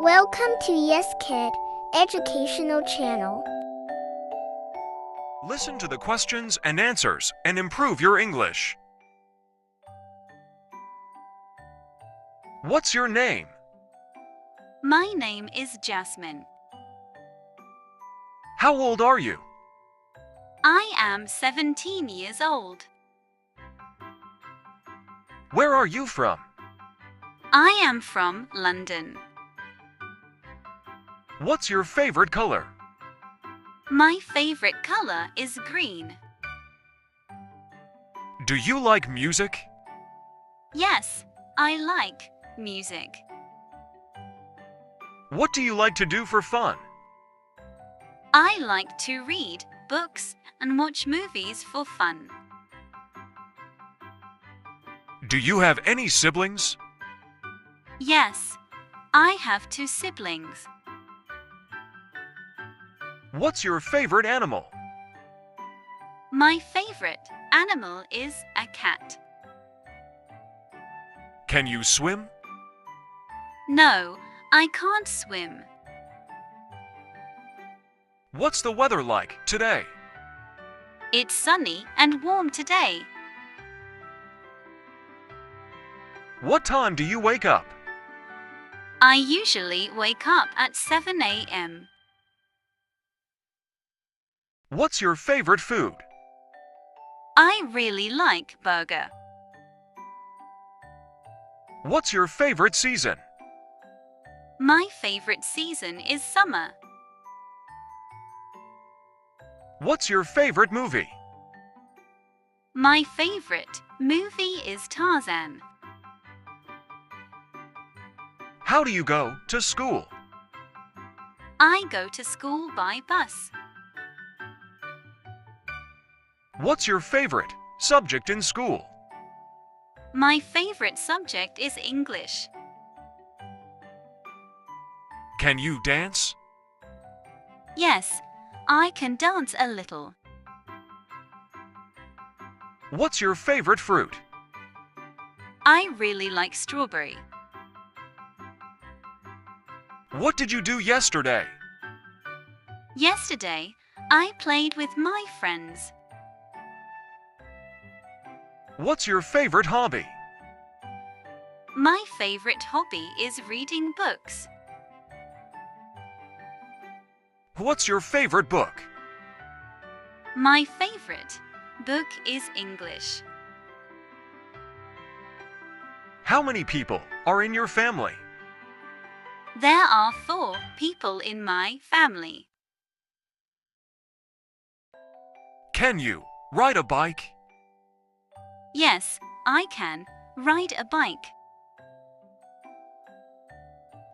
Welcome to Yes Kid Educational Channel. Listen to the questions and answers and improve your English. What's your name? My name is Jasmine. How old are you? I am 17 years old. Where are you from? I am from London. What's your favorite color? My favorite color is green. Do you like music? Yes, I like music. What do you like to do for fun? I like to read books and watch movies for fun. Do you have any siblings? Yes, I have 2 siblings. What's your favorite animal? My favorite animal is a cat. Can you swim? No, I can't swim. What's the weather like today? It's sunny and warm today. What time do you wake up? I usually wake up at 7 a.m. What's your favorite food? I really like burger. What's your favorite season? My favorite season is summer. What's your favorite movie? My favorite movie is Tarzan. How do you go to school? I go to school by bus. What's your favorite subject in school? My favorite subject is English. Can you dance? Yes, I can dance a little. What's your favorite fruit? I really like strawberry. What did you do yesterday? Yesterday, I played with my friends. What's your favorite hobby? My favorite hobby is reading books. What's your favorite book? My favorite book is English. How many people are in your family? There are 4 people in my family. Can you ride a bike? Yes, I can ride a bike.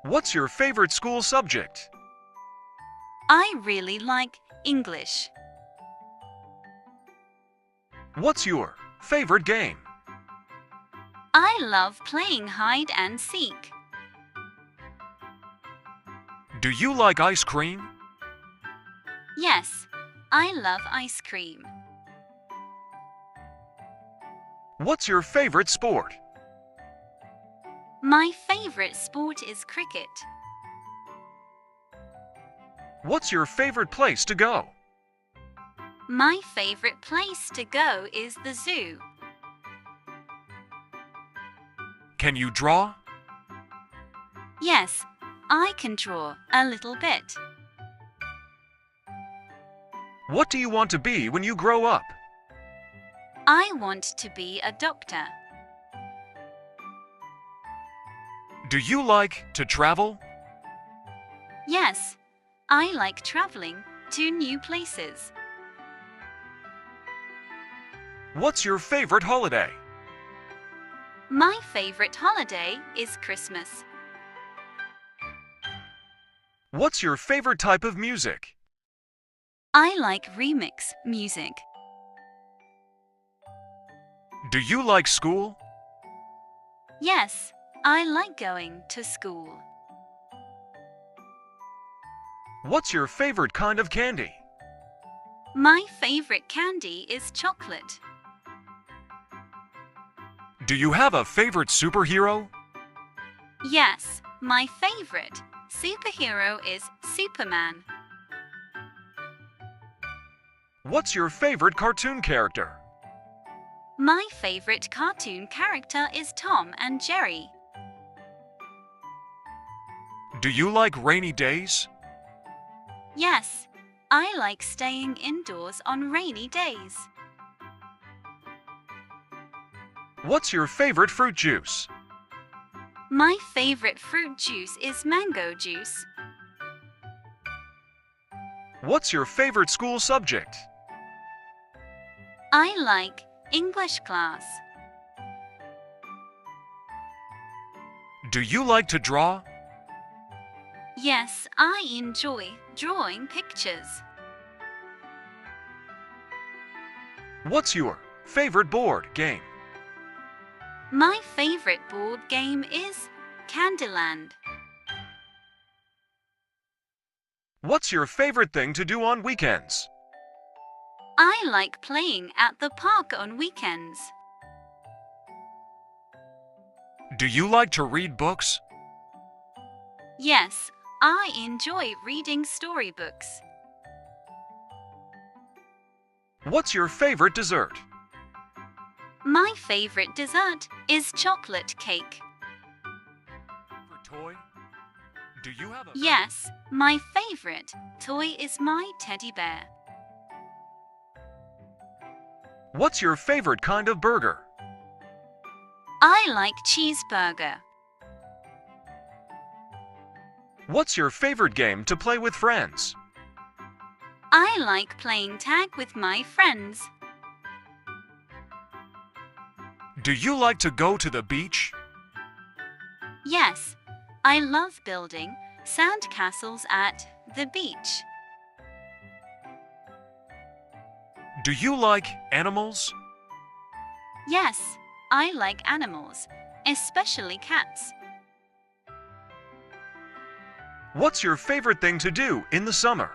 What's your favorite school subject? I really like English. What's your favorite game? I love playing hide and seek. Do you like ice cream? Yes, I love ice cream. What's your favorite sport? My favorite sport is cricket. What's your favorite place to go? My favorite place to go is the zoo. Can you draw? Yes, I can draw a little bit. What do you want to be when you grow up? I want to be a doctor. Do you like to travel? Yes, I like traveling to new places. What's your favorite holiday? My favorite holiday is Christmas. What's your favorite type of music? I like remix music. Do you like school? Yes, I like going to school. What's your favorite kind of candy? My favorite candy is chocolate. Do you have a favorite superhero? Yes, my favorite superhero is Superman. What's your favorite cartoon character? My favorite cartoon character is Tom and Jerry. Do you like rainy days? Yes, I like staying indoors on rainy days. What's your favorite fruit juice? My favorite fruit juice is mango juice. What's your favorite school subject? I like English class. Do you like to draw? Yes, I enjoy drawing pictures. What's your favorite board game? My favorite board game is Candyland. What's your favorite thing to do on weekends? I like playing at the park on weekends. Do you like to read books? Yes, I enjoy reading storybooks. What's your favorite dessert? My favorite dessert is chocolate cake. Favorite toy? Do you have a Yes, my favorite toy is my teddy bear. What's your favorite kind of burger? I like cheeseburger. What's your favorite game to play with friends? I like playing tag with my friends. Do you like to go to the beach? Yes, I love building sand castles at the beach. Do you like animals? Yes, I like animals, especially cats. What's your favorite thing to do in the summer?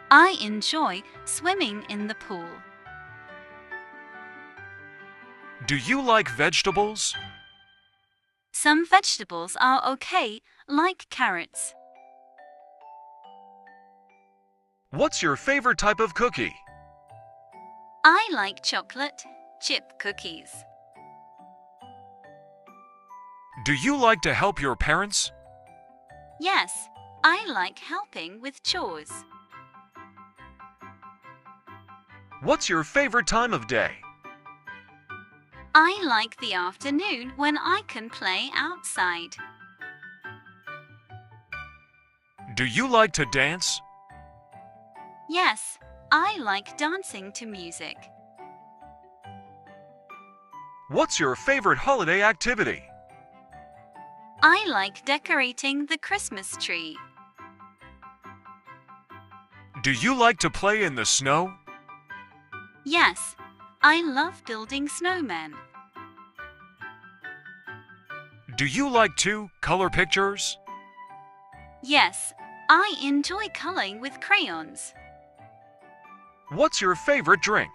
I enjoy swimming in the pool. Do you like vegetables? Some vegetables are okay, like carrots. What's your favorite type of cookie? I like chocolate chip cookies. Do you like to help your parents? Yes, I like helping with chores. What's your favorite time of day? I like the afternoon when I can play outside. Do you like to dance? Yes, I like dancing to music. What's your favorite holiday activity? I like decorating the Christmas tree. Do you like to play in the snow? Yes, I love building snowmen. Do you like to color pictures? Yes, I enjoy coloring with crayons. What's your favorite drink?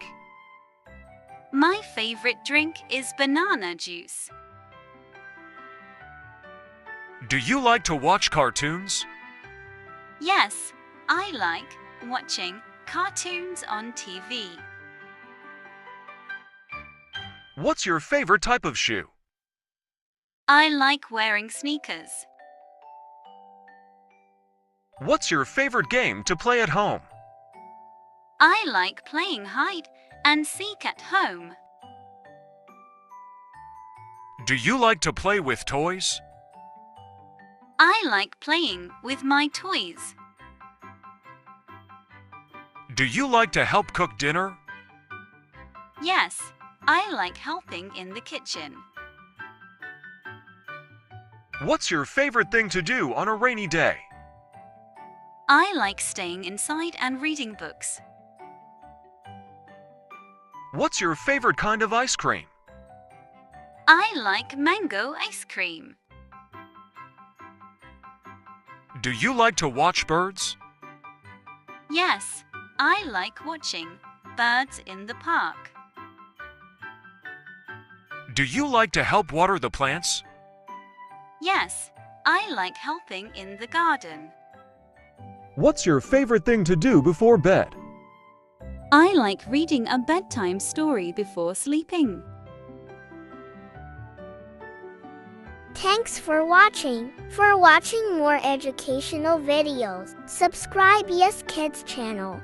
My favorite drink is banana juice. Do you like to watch cartoons? Yes, I like watching cartoons on TV. What's your favorite type of shoe? I like wearing sneakers. What's your favorite game to play at home? I like playing hide and seek at home. Do you like to play with toys? I like playing with my toys. Do you like to help cook dinner? Yes, I like helping in the kitchen. What's your favorite thing to do on a rainy day? I like staying inside and reading books. What's your favorite kind of ice cream? I like mango ice cream. Do you like to watch birds? Yes, I like watching birds in the park. Do you like to help water the plants? Yes, I like helping in the garden. What's your favorite thing to do before bed? I like reading a bedtime story before sleeping. Thanks for watching. For watching more educational videos, subscribe Yes Kids channel.